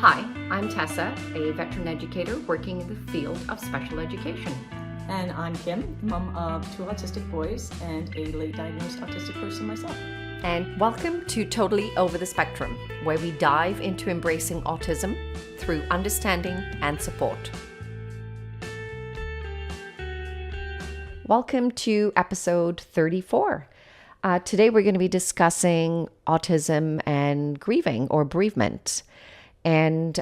Hi, I'm Tessa, a veteran educator working in the field of special education. And I'm Kim, mom of two autistic boys and a late diagnosed autistic person myself. And welcome to Totally Over the Spectrum, where we dive into embracing autism through understanding and support. Welcome to episode 34. Today we're going to be discussing autism and grieving or bereavement. And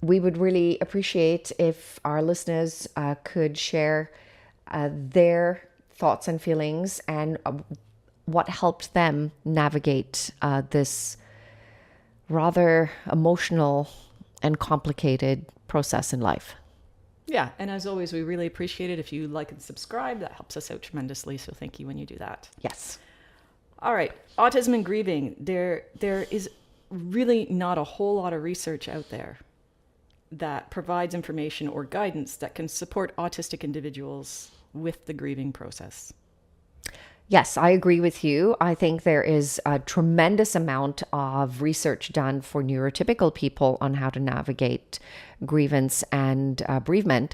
we would really appreciate if our listeners could share their thoughts and feelings and what helped them navigate this rather emotional and complicated process in life. Yeah, and as always, we really appreciate it if you like and subscribe. That helps us out tremendously, so thank you when you do that. Yes. All right, autism and grieving. There is really not a whole lot of research out there that provides information or guidance that can support autistic individuals with the grieving process. Yes, I agree with you. I think there is a tremendous amount of research done for neurotypical people on how to navigate grievance and bereavement,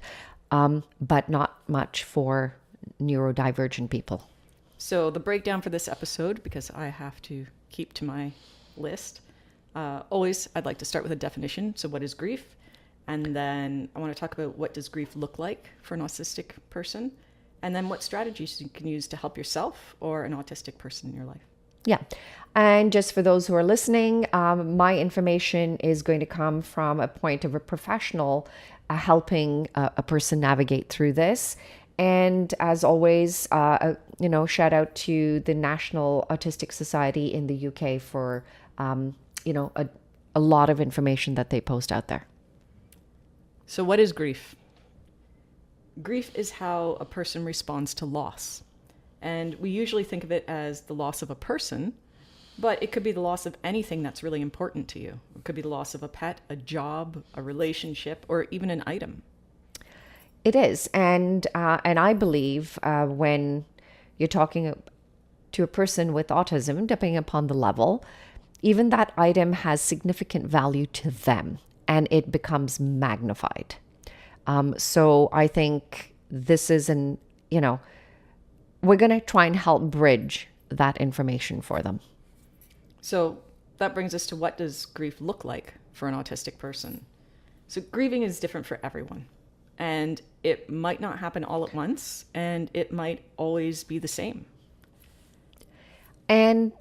but not much for neurodivergent people. So the breakdown for this episode, because I have to keep to my list, always I'd like to start with a definition. So what is grief? And then I want to talk about what does grief look like for an autistic person? And then what strategies you can use to help yourself or an autistic person in your life. Yeah. And just for those who are listening, my information is going to come from a point of a professional helping a person navigate through this. And as always, shout out to the National Autistic Society in the UK for, a lot of information that they post out there. So what is grief? Grief is how a person responds to loss. And we usually think of it as the loss of a person, but it could be the loss of anything that's really important to you. It could be the loss of a pet, a job, a relationship, or even an item. It is. And I believe when you're talking to a person with autism, depending upon the level, even that item has significant value to them and it becomes magnified. So I think this is we're going to try and help bridge that information for them. So that brings us to what does grief look like for an autistic person? So grieving is different for everyone. And it might not happen all at once, and it might always be the same. And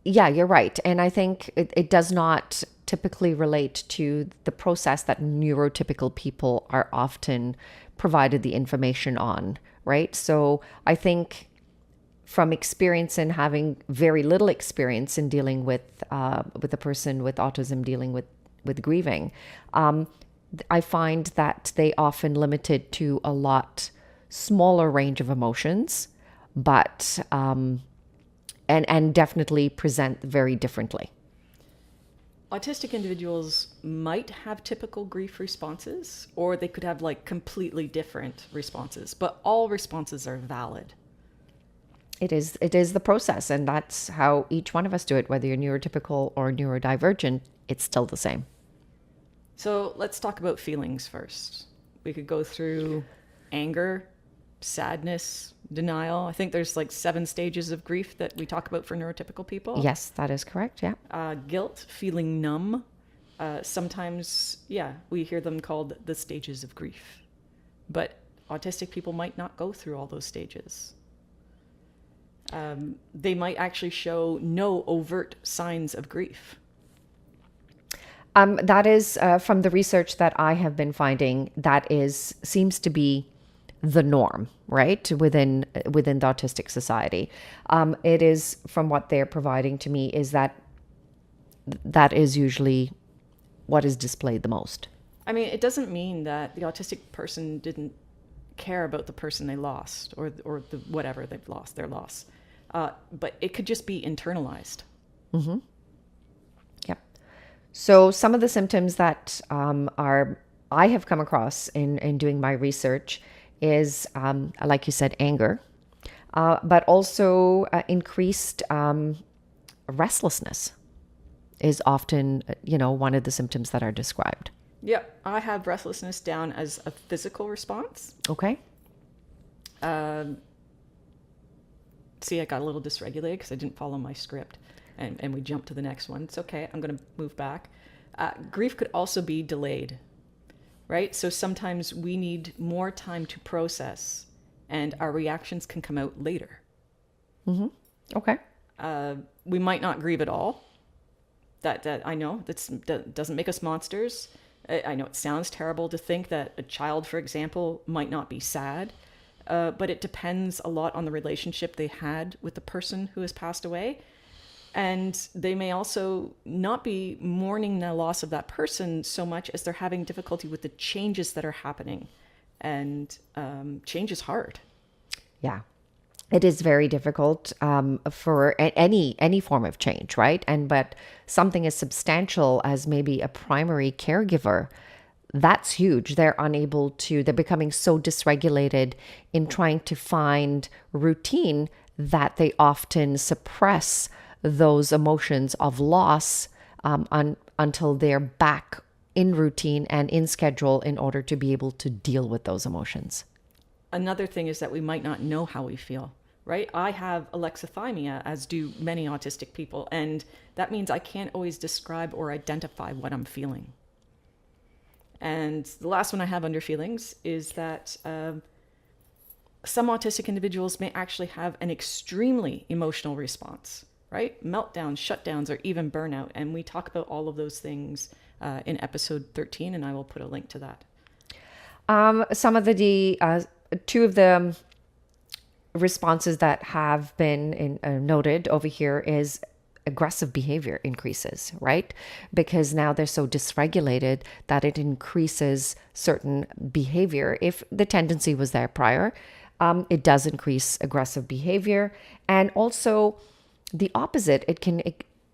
yeah, you're right. And I think it does not typically relate to the process that neurotypical people are often provided the information on, right? So I think from experience and having very little experience in dealing with a person with autism dealing with grieving, I find that they often limited to a lot smaller range of emotions, but and definitely present very differently. Autistic individuals might have typical grief responses, or they could have like completely different responses, but all responses are valid. It is the process, and that's how each one of us do it, whether you're neurotypical or neurodivergent, it's still the same. So let's talk about feelings first. We could go through anger, sadness, denial. I think there's like 7 stages of grief that we talk about for neurotypical people. Yes, that is correct. Yeah. Guilt, feeling numb. Sometimes, we hear them called the stages of grief. But autistic people might not go through all those stages. They might actually show no overt signs of grief. That is from the research that I have been finding, seems to be the norm, right? Within the Autistic Society. It is, from what they're providing to me, is that is usually what is displayed the most. I mean, it doesn't mean that the autistic person didn't care about the person they lost or the whatever they've lost, their loss. But it could just be internalized. Mm-hmm. Yep. So some of the symptoms that I have come across in doing my research is, like you said, anger, but also increased restlessness. is often, one of the symptoms that are described. Yeah, I have restlessness down as a physical response. Okay. See, I got a little dysregulated because I didn't follow my script, and we jumped to the next one. It's okay. I'm going to move back. Grief could also be delayed, right? So sometimes we need more time to process, and our reactions can come out later. Okay. We might not grieve at all. That I know that doesn't make us monsters. I know it sounds terrible to think that a child, for example, might not be sad. But it depends a lot on the relationship they had with the person who has passed away. And they may also not be mourning the loss of that person so much as they're having difficulty with the changes that are happening. And change is hard. Yeah. It is very difficult for any form of change, right? But something as substantial as maybe a primary caregiver, that's huge. They're becoming so dysregulated in trying to find routine that they often suppress those emotions of loss until they're back in routine and in schedule in order to be able to deal with those emotions. Another thing is that we might not know how we feel, right? I have alexithymia, as do many autistic people, and that means I can't always describe or identify what I'm feeling. And the last one I have under feelings is that some autistic individuals may actually have an extremely emotional response, right? Meltdowns, shutdowns, or even burnout. And we talk about all of those things in episode 13, and I will put a link to that. Some of the two of the responses that have been noted over here is aggressive behavior increases, right? Because now they're so dysregulated that it increases certain behavior. If the tendency was there prior, it does increase aggressive behavior. And also the opposite, it can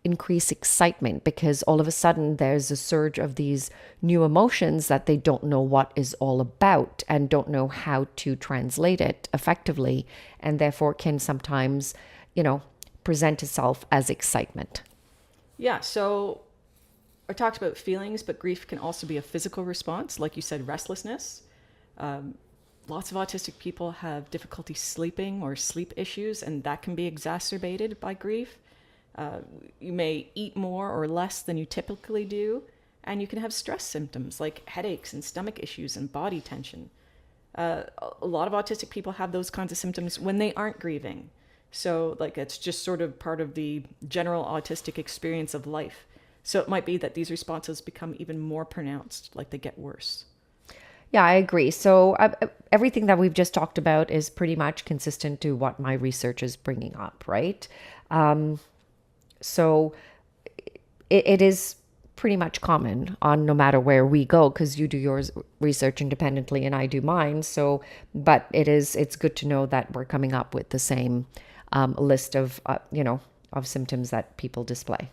increase excitement because all of a sudden there's a surge of these new emotions that they don't know what is all about and don't know how to translate it effectively, and therefore can sometimes, present itself as excitement. Yeah, so I talked about feelings, but grief can also be a physical response. Like you said, restlessness. Lots of autistic people have difficulty sleeping or sleep issues, and that can be exacerbated by grief. You may eat more or less than you typically do, and you can have stress symptoms like headaches and stomach issues and body tension. A lot of autistic people have those kinds of symptoms when they aren't grieving. So it's just sort of part of the general autistic experience of life. So it might be that these responses become even more pronounced, like they get worse. Yeah, I agree. So everything that we've just talked about is pretty much consistent to what my research is bringing up, right? So it is pretty much common on no matter where we go, because you do your research independently and I do mine. So, but it's good to know that we're coming up with the same list of, of symptoms that people display.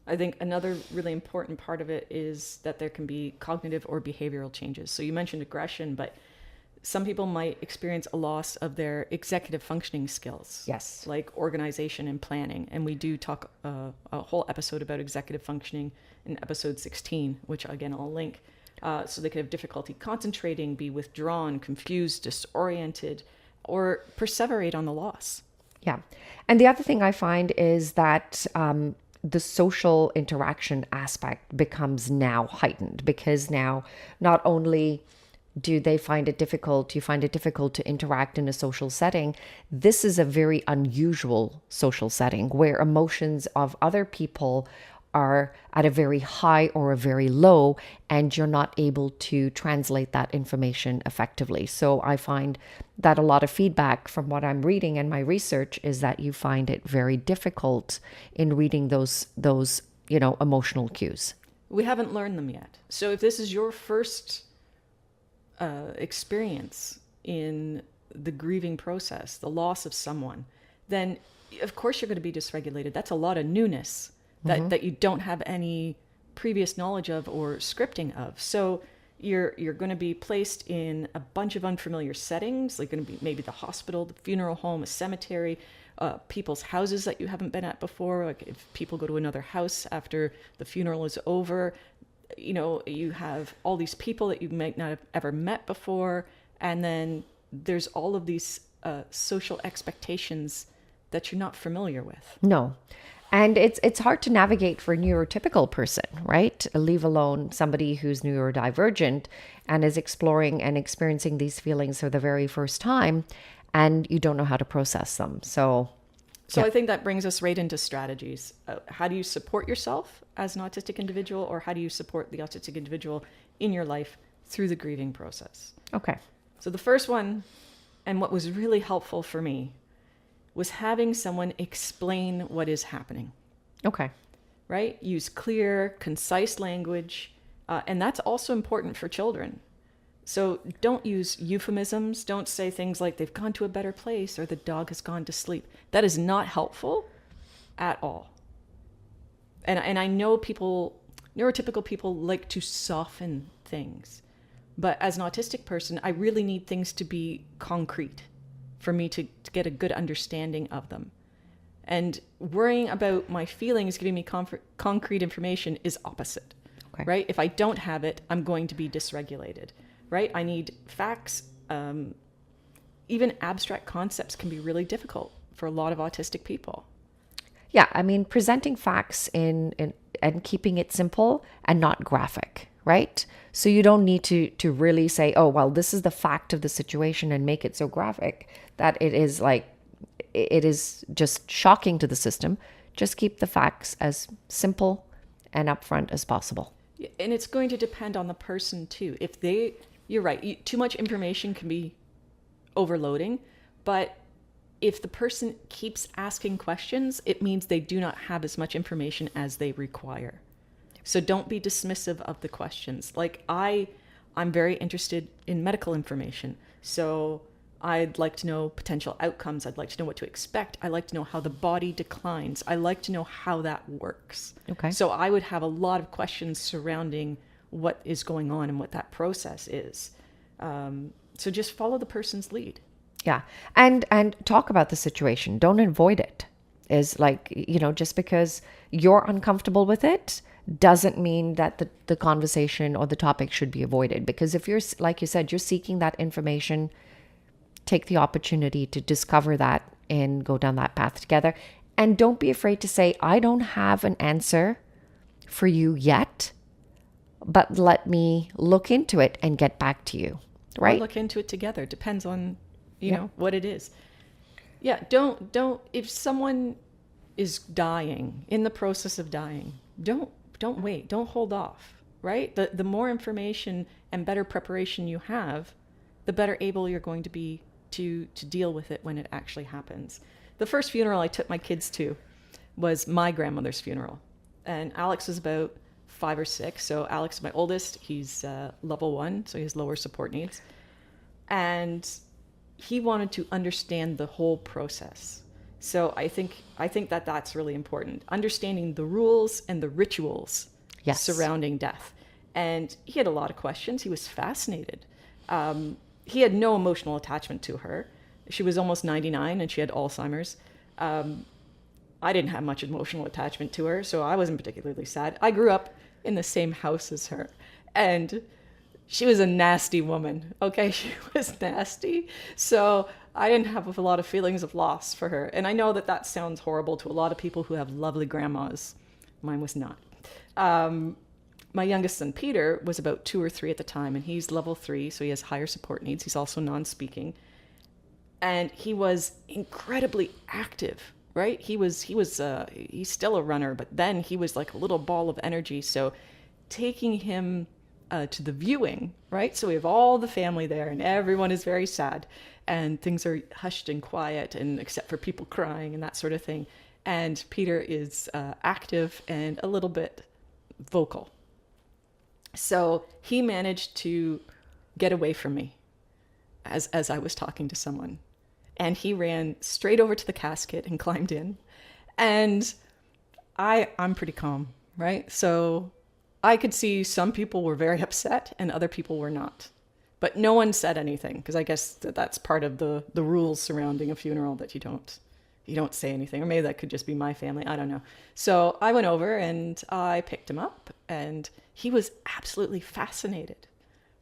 I think another really important part of it is that there can be cognitive or behavioral changes. So you mentioned aggression, but some people might experience a loss of their executive functioning skills. Yes. Like organization and planning. And we do talk a whole episode about executive functioning in episode 16, which again, I'll link. So they could have difficulty concentrating, be withdrawn, confused, disoriented, or perseverate on the loss. Yeah. And the other thing I find is that the social interaction aspect becomes now heightened, because now not only do they find it difficult, you find it difficult to interact in a social setting. This is a very unusual social setting where emotions of other people are at a very high or a very low, and you're not able to translate that information effectively. So I find that a lot of feedback from what I'm reading and my research is that you find it very difficult in reading those emotional cues. We haven't learned them yet. So if this is your first experience in the grieving process, the loss of someone, then of course you're going to be dysregulated. That's a lot of newness that you don't have any previous knowledge of or scripting of. So you're going to be placed in a bunch of unfamiliar settings, like going to be maybe the hospital, the funeral home, a cemetery, people's houses that you haven't been at before. Like if people go to another house after the funeral is over, you have all these people that you might not have ever met before. And then there's all of these social expectations that you're not familiar with. No. And it's hard to navigate for a neurotypical person, right? Leave alone somebody who's neurodivergent and is exploring and experiencing these feelings for the very first time, and you don't know how to process them. So I think that brings us right into strategies. How do you support yourself as an autistic individual, or how do you support the autistic individual in your life through the grieving process? Okay. So the first one, and what was really helpful for me, was having someone explain what is happening. Okay. Right? Use clear, concise language. And that's also important for children. So don't use euphemisms. Don't say things like they've gone to a better place or the dog has gone to sleep. That is not helpful at all. And I know neurotypical people like to soften things. But as an autistic person, I really need things to be concrete for me to get a good understanding of them. And worrying about my feelings giving me concrete information is opposite, Okay. right? If I don't have it, I'm going to be dysregulated, right? I need facts. Even abstract concepts can be really difficult for a lot of autistic people. Yeah, I mean, presenting facts in and keeping it simple and not graphic, right? So you don't need to really say, oh, well, this is the fact of the situation and make it so graphic that it is just shocking to the system. Just keep the facts as simple and upfront as possible. And it's going to depend on the person too. You're right, too much information can be overloading, but if the person keeps asking questions, it means they do not have as much information as they require. So don't be dismissive of the questions. Like I'm very interested in medical information. So I'd like to know potential outcomes. I'd like to know what to expect. I like to know how the body declines. I like to know how that works. Okay. So I would have a lot of questions surrounding what is going on and what that process is. So just follow the person's lead. Yeah. And talk about the situation. Don't avoid it. Is like, just because you're uncomfortable with it doesn't mean that the conversation or the topic should be avoided. Because if you're, like you said, you're seeking that information, take the opportunity to discover that and go down that path together. And don't be afraid to say, I don't have an answer for you yet, but let me look into it and get back to you. Right? Or look into it together. Depends on, what it is. Yeah. Don't, if someone is dying, in the process of dying, don't wait. Don't hold off, right? The more information and better preparation you have, the better able you're going to be to deal with it when it actually happens. The first funeral I took my kids to was my grandmother's funeral. And Alex was about 5 or 6. So Alex is my oldest. He's level 1, so he has lower support needs. And he wanted to understand the whole process. So I think that that's really important. Understanding the rules and the rituals surrounding death. And he had a lot of questions. He was fascinated. He had no emotional attachment to her. She was almost 99 and she had Alzheimer's. I didn't have much emotional attachment to her, so I wasn't particularly sad. I grew up in the same house as her. And she was a nasty woman, okay? She was nasty. So I didn't have a lot of feelings of loss for her. And I know that sounds horrible to a lot of people who have lovely grandmas. Mine was not. My youngest son, Peter, was about 2 or 3 at the time, and he's level 3, so he has higher support needs. He's also non-speaking. And he was incredibly active, right? He's still a runner, but then he was like a little ball of energy. So taking him to the viewing, right? So we have all the family there and everyone is very sad and things are hushed and quiet, and except for people crying and that sort of thing. And Peter is active and a little bit vocal. So he managed to get away from me as I was talking to someone. And he ran straight over to the casket and climbed in. And I'm pretty calm, right? So I could see some people were very upset and other people were not. But no one said anything, because I guess that's part of the rules surrounding a funeral, that you don't you don't say anything, or maybe that could just be my family. I don't know. So I went over and I picked him up, and he was absolutely fascinated.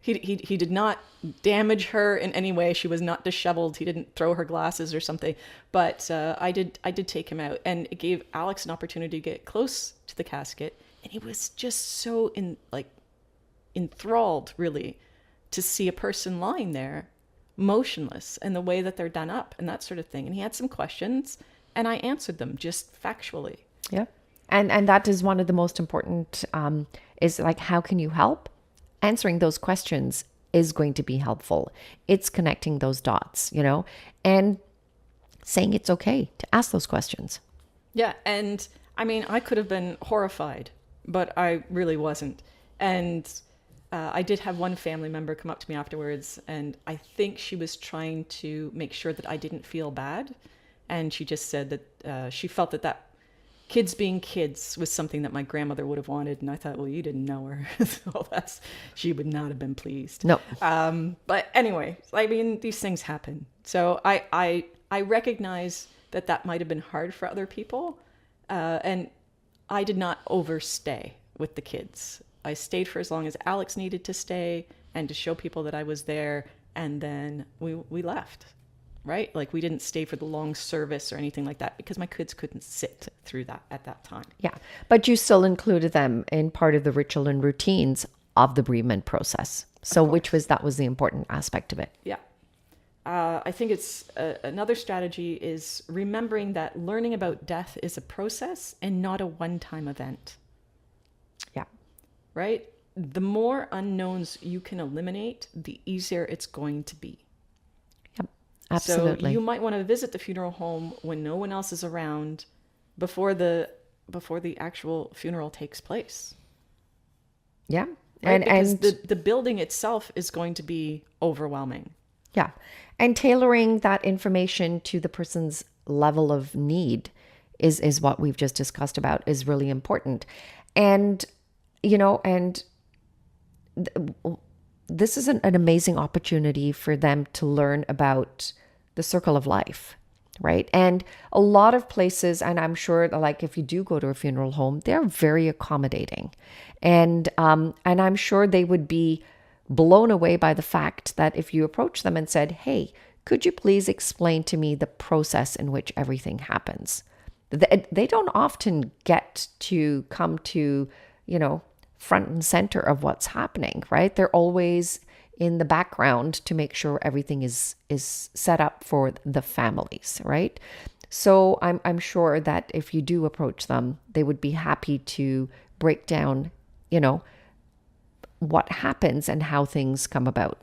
He did not damage her in any way. She was not disheveled. He didn't throw her glasses or something. But I did take him out, and it gave Alex an opportunity to get close to the casket, and he was just so enthralled, really, to see a person lying there motionless and the way that they're done up and that sort of thing. And he had some questions, and I answered them just factually. Yeah. And that is one of the most important, is like, how can you help? Answering those questions is going to be helpful. It's connecting those dots, and saying it's okay to ask those questions. Yeah. And I mean, I could have been horrified, but I really wasn't. And I did have one family member come up to me afterwards, and I think she was trying to make sure that I didn't feel bad. And she just said that she felt that kids being kids was something that my grandmother would have wanted. And I thought, well, you didn't know her. So she would not have been pleased. No. But anyway, I mean, these things happen. So I recognize that might have been hard for other people. And I did not overstay with the kids. I stayed for as long as Alex needed to stay and to show people that I was there. And then we left, right? Like, we didn't stay for the long service or anything like that because my kids couldn't sit through that at that time. Yeah. But you still included them in part of the ritual and routines of the bereavement process. So that was the important aspect of it. Yeah. I think it's another strategy is remembering that learning about death is a process and not a one-time event. Yeah. Right? The more unknowns you can eliminate, the easier it's going to be. Yep, absolutely. So you might want to visit the funeral home when no one else is around before the actual funeral takes place. Yeah. Right? Because the building itself is going to be overwhelming. Yeah. And tailoring that information to the person's level of need is what we've just discussed about, is really important. And this is an amazing opportunity for them to learn about the circle of life, right? And a lot of places, and I'm sure, like, if you do go to a funeral home, they're very accommodating. And I'm sure they would be blown away by the fact that if you approach them and said, hey, could you please explain to me the process in which everything happens? They don't often get to come to, front and center of what's happening, right? They're always in the background to make sure everything is set up for the families, right? So I'm sure that if you do approach them, they would be happy to break down, what happens and how things come about.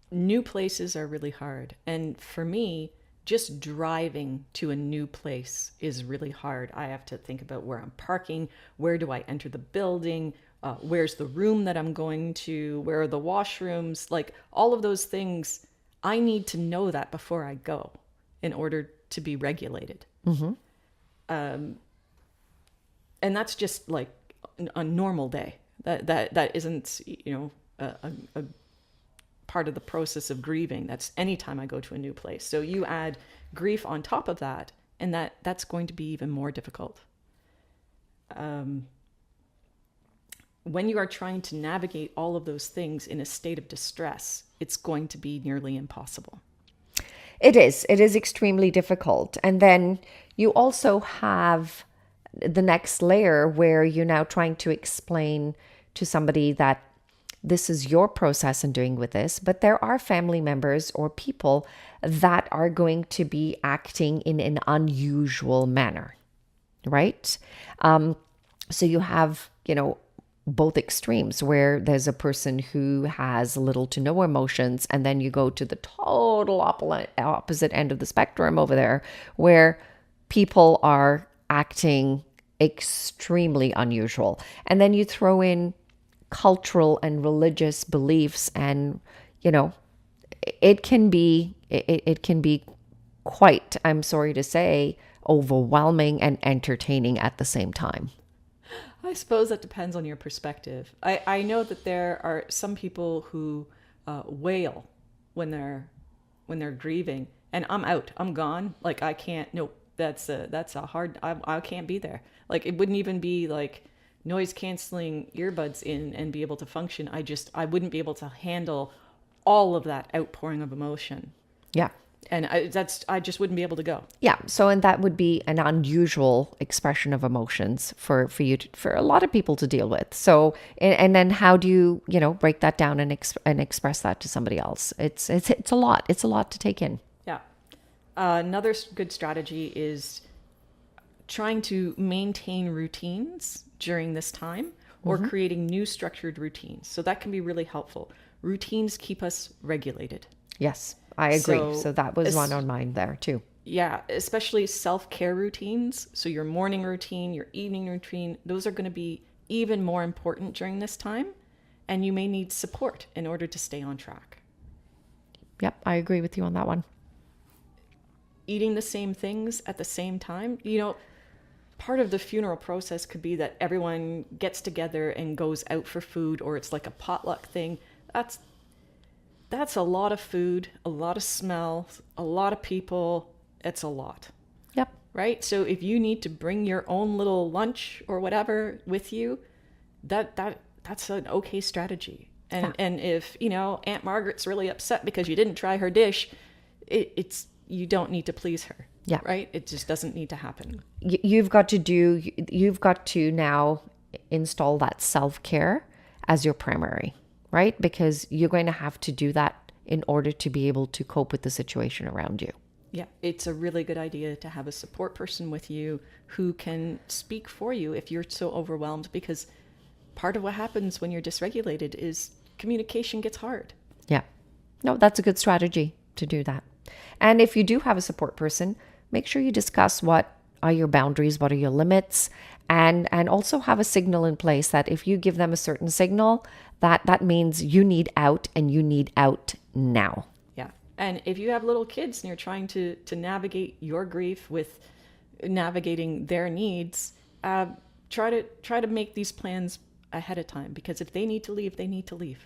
New places are really hard. And for me, just driving to a new place is really hard. I have to think about where I'm parking, where do I enter the building, where's the room that I'm going to, where are the washrooms, like all of those things. I need to know that before I go in order to be regulated. Mm-hmm. And that's just like a normal day. That isn't, a part of the process of grieving. That's anytime I go to a new place. So you add grief on top of that, and that's going to be even more difficult. When you are trying to navigate all of those things in a state of distress, it's going to be nearly impossible. It is extremely difficult. And then you also have the next layer where you're now trying to explain to somebody that this is your process in doing with this, but there are family members or people that are going to be acting in an unusual manner, right? So you have, both extremes where there's a person who has little to no emotions, and then you go to the total opposite end of the spectrum over there where people are acting extremely unusual. And then you throw in cultural and religious beliefs, and it can be quite, I'm sorry to say, overwhelming and entertaining at the same time. I suppose that depends on your perspective. I know that there are some people who wail when they're grieving, and I'm out. I'm gone. Like I can't. Nope. That's a hard. I can't be there. Like it wouldn't even be like noise canceling earbuds in and be able to function. I wouldn't be able to handle all of that outpouring of emotion. Yeah. And I just wouldn't be able to go. Yeah. So, and that would be an unusual expression of emotions for a lot of people to deal with. So, and then how do you, break that down and express that to somebody else? It's a lot. It's a lot to take in. Yeah. Another good strategy is trying to maintain routines during this time or creating new structured routines. So that can be really helpful. Routines keep us regulated. Yes, I agree. So that was one on mine there too. Yeah, especially self-care routines. So your morning routine, your evening routine, those are going to be even more important during this time. And you may need support in order to stay on track. Yep, I agree with you on that one. Eating the same things at the same time. Part of the funeral process could be that everyone gets together and goes out for food, or it's like a potluck thing. That's a lot of food, a lot of smell, a lot of people. It's a lot. Yep. Right? So if you need to bring your own little lunch or whatever with you, that's an okay strategy. And if, Aunt Margaret's really upset because you didn't try her dish, it's you don't need to please her. Yeah. Right? It just doesn't need to happen. You've got to now install that self-care as your primary, right? Because you're going to have to do that in order to be able to cope with the situation around you. Yeah, it's a really good idea to have a support person with you who can speak for you if you're so overwhelmed, because part of what happens when you're dysregulated is communication gets hard. Yeah. No, that's a good strategy to do that. And if you do have a support person, make sure you discuss what are your boundaries, what are your limits, and also have a signal in place that if you give them a certain signal, that means you need out and you need out now. Yeah. And if you have little kids and you're trying to navigate your grief with navigating their needs, try to make these plans ahead of time, because if they need to leave, they need to leave.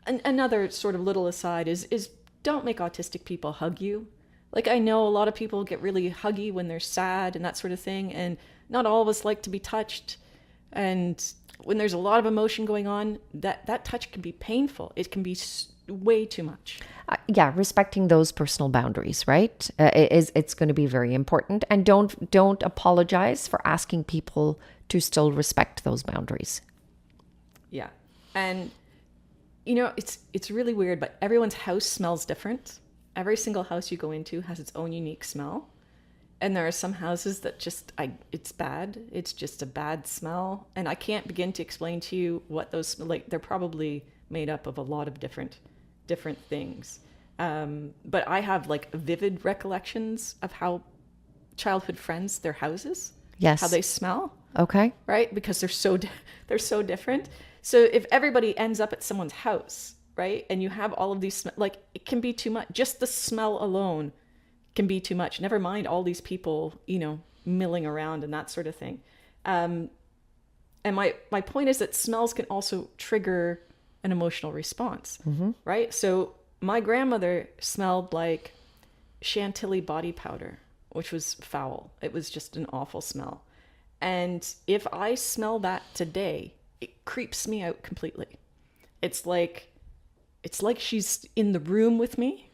And another sort of little aside is don't make autistic people hug you. Like, I know a lot of people get really huggy when they're sad and that sort of thing, and not all of us like to be touched. And when there's a lot of emotion going on, that touch can be painful. It can be way too much. Yeah, respecting those personal boundaries, right? It's going to be very important. And don't apologize for asking people to still respect those boundaries. Yeah. And it's really weird, but everyone's house smells different. Every single house you go into has its own unique smell. And there are some houses that it's bad. It's just a bad smell. And I can't begin to explain to you what those, like, they're probably made up of a lot of different things. But I have like vivid recollections of how childhood friends, their houses, yes, how they smell. Okay. Right? Because they're so different. So if everybody ends up at someone's house, right, and you have all of these, like, it can be too much. Just the smell alone can be too much. Never mind all these people, milling around and that sort of thing. And my point is that smells can also trigger an emotional response, right? So my grandmother smelled like Chantilly body powder, which was foul. It was just an awful smell. And if I smell that today, it creeps me out completely. It's like she's in the room with me.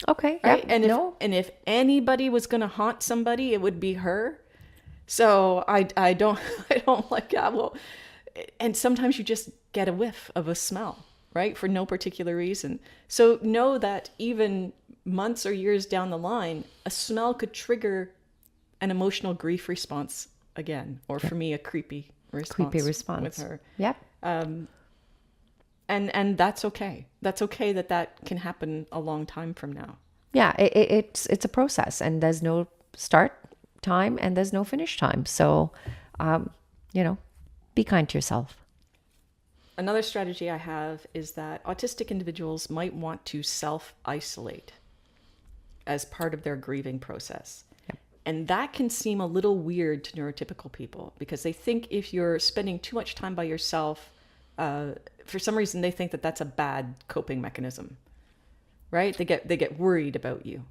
Okay. Right. Yeah. And if anybody was going to haunt somebody, it would be her. So I don't like that. Well, and sometimes you just get a whiff of a smell, right, for no particular reason. So know that even months or years down the line, a smell could trigger an emotional grief response again, or for me, a creepy response with her. Yep. And that's okay. That's okay that can happen a long time from now. Yeah, it's a process, and there's no start time and there's no finish time. So, be kind to yourself. Another strategy I have is that autistic individuals might want to self-isolate as part of their grieving process. Yep. And that can seem a little weird to neurotypical people, because they think if you're spending too much time by yourself, for some reason they think that that's a bad coping mechanism, right? They get worried about you.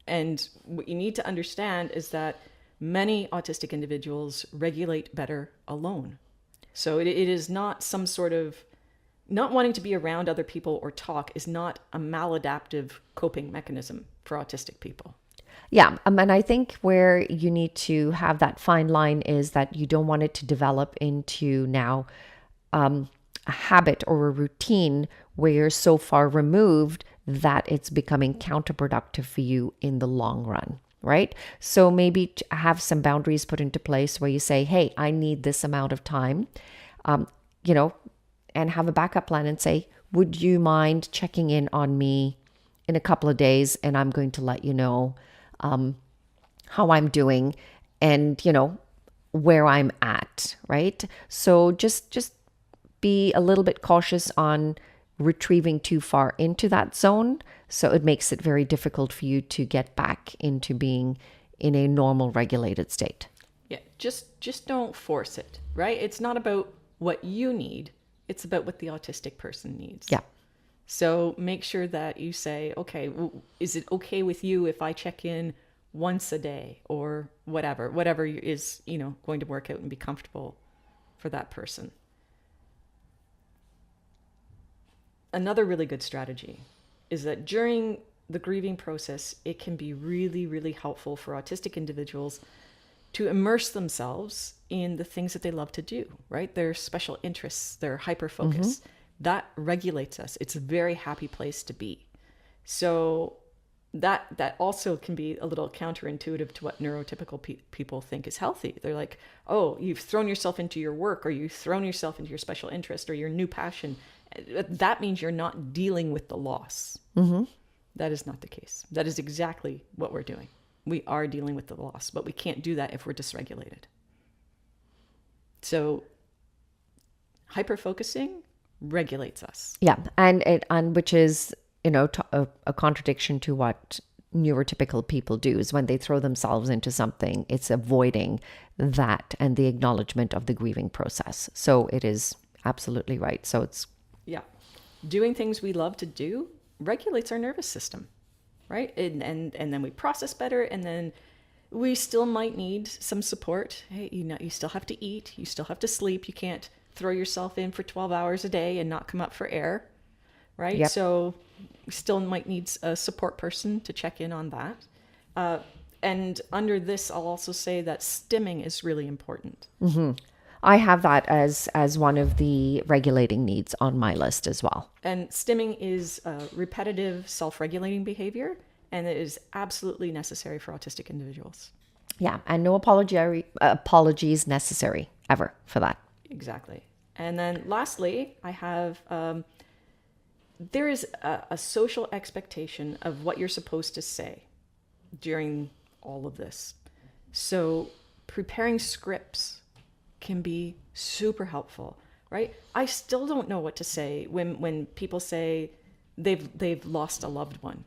And what you need to understand is that many autistic individuals regulate better alone. So it is not some sort of, not wanting to be around other people or talk is not a maladaptive coping mechanism for autistic people. Yeah, and I think where you need to have that fine line is that you don't want it to develop into now a habit or a routine where you're so far removed that it's becoming counterproductive for you in the long run, right? So maybe have some boundaries put into place where you say, hey, I need this amount of time, you know, and have a backup plan and say, would you mind checking in on me in a couple of days? And I'm going to let you know how I'm doing and, where I'm at, right? So just be a little bit cautious on retrieving too far into that zone. So it makes it very difficult for you to get back into being in a normal regulated state. Yeah, just don't force it, right? It's not about what you need. It's about what the autistic person needs. Yeah. So make sure that you say, okay, is it okay with you if I check in once a day or whatever is, going to work out and be comfortable for that person. Another really good strategy is that during the grieving process, it can be really, really helpful for autistic individuals to immerse themselves in the things that they love to do, right? Their special interests, their hyper focus. Mm-hmm. That regulates us. It's a very happy place to be. So that also can be a little counterintuitive to what neurotypical people think is healthy. They're like, oh, you've thrown yourself into your work, or you've thrown yourself into your special interest or your new passion. That means you're not dealing with the loss. Mm-hmm. That is not the case. That is exactly what we're doing. We are dealing with the loss, but we can't do that if we're dysregulated. So hyper-focusing regulates us. Yeah, and which is, a contradiction to what neurotypical people do is when they throw themselves into something, it's avoiding that and the acknowledgement of the grieving process. So it is absolutely right. So it's... Yeah. Doing things we love to do regulates our nervous system, right? And then we process better, and then we still might need some support. Hey, you still have to eat, you still have to sleep. You can't throw yourself in for 12 hours a day and not come up for air, right? Yep. So we still might need a support person to check in on that. And under this, I'll also say that stimming is really important. Mm-hmm. I have that as one of the regulating needs on my list as well. And stimming is repetitive, self-regulating behavior, and it is absolutely necessary for autistic individuals. Yeah, and no apologies necessary ever for that. Exactly. And then lastly, I have, there is a social expectation of what you're supposed to say during all of this. So preparing scripts can be super helpful, right? I still don't know what to say when people say they've lost a loved one,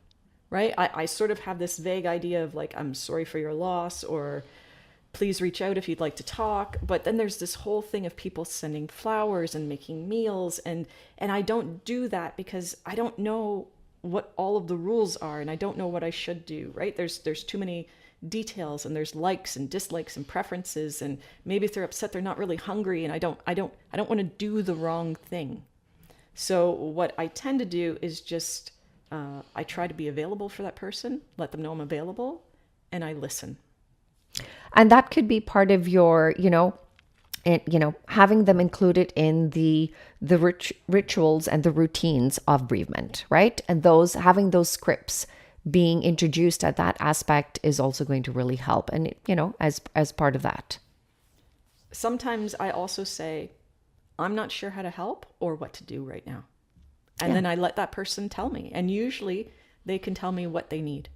right? I sort of have this vague idea of like, I'm sorry for your loss, or please reach out if you'd like to talk. But then there's this whole thing of people sending flowers and making meals, and I don't do that because I don't know what all of the rules are, and I don't know what I should do, right? There's too many details, and there's likes and dislikes and preferences, and maybe if they're upset, they're not really hungry, and I don't want to do the wrong thing. So what I tend to do is just I try to be available for that person, let them know I'm available, and I listen. And that could be part of your, having them included in the rituals and the routines of bereavement, right? And having those scripts being introduced at that aspect is also going to really help. And, as part of that. Sometimes I also say, I'm not sure how to help or what to do right now. And then I let that person tell me. And usually they can tell me what they need.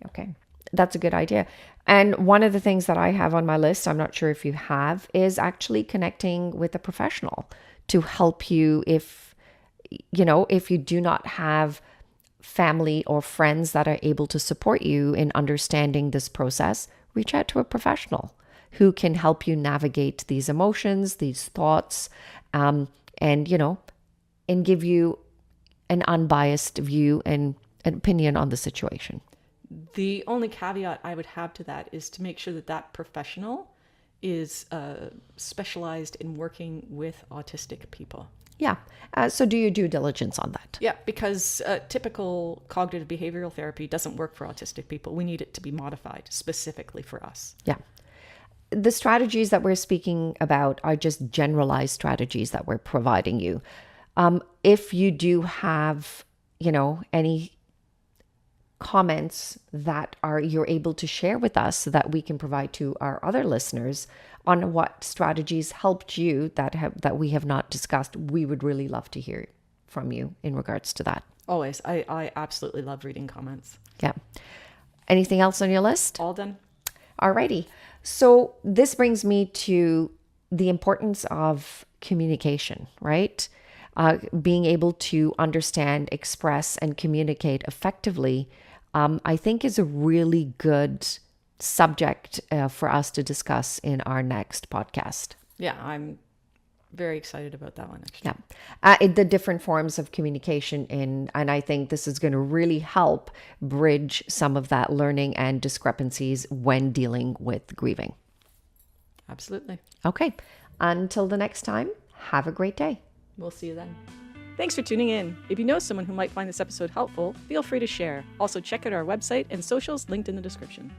Okay. That's a good idea. And one of the things that I have on my list, I'm not sure if you have, is actually connecting with a professional to help you if you do not have family or friends that are able to support you in understanding this process, reach out to a professional who can help you navigate these emotions, these thoughts, and give you an unbiased view and an opinion on the situation. The only caveat I would have to that is to make sure that that professional is specialized in working with autistic people. Yeah. So do your due diligence on that. Yeah, because typical cognitive behavioral therapy doesn't work for autistic people. We need it to be modified specifically for us. Yeah. The strategies that we're speaking about are just generalized strategies that we're providing you. If you do have, any comments that you're able to share with us so that we can provide to our other listeners on what strategies helped you that we have not discussed, we would really love to hear from you in regards to that. Always. I absolutely love reading comments. Yeah. Anything else on your list? All done. Alrighty. So this brings me to the importance of communication, right? Being able to understand, express, and communicate effectively, I think is a really good subject for us to discuss in our next podcast. Yeah, I'm very excited about that one, actually. Yeah. The different forms of communication and I think this is going to really help bridge some of that learning and discrepancies when dealing with grieving. Absolutely. Okay. Until the next time, have a great day. We'll see you then. Thanks for tuning in. If you know someone who might find this episode helpful, feel free to share. Also, check out our website and socials linked in the description.